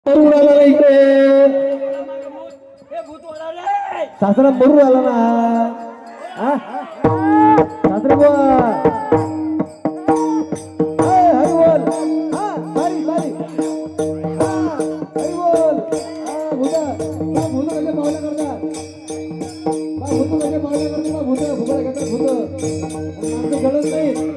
बरोबर आला ना इकडे सासरा बरोबर आला ना सासरा बोल हरी बोल बारी बारी हरी बोल भूत भूत कसे पावल्या करतात भूत कसे पावल्या करतात भूत फुगड्या करतात भूत आमचं गळत नाही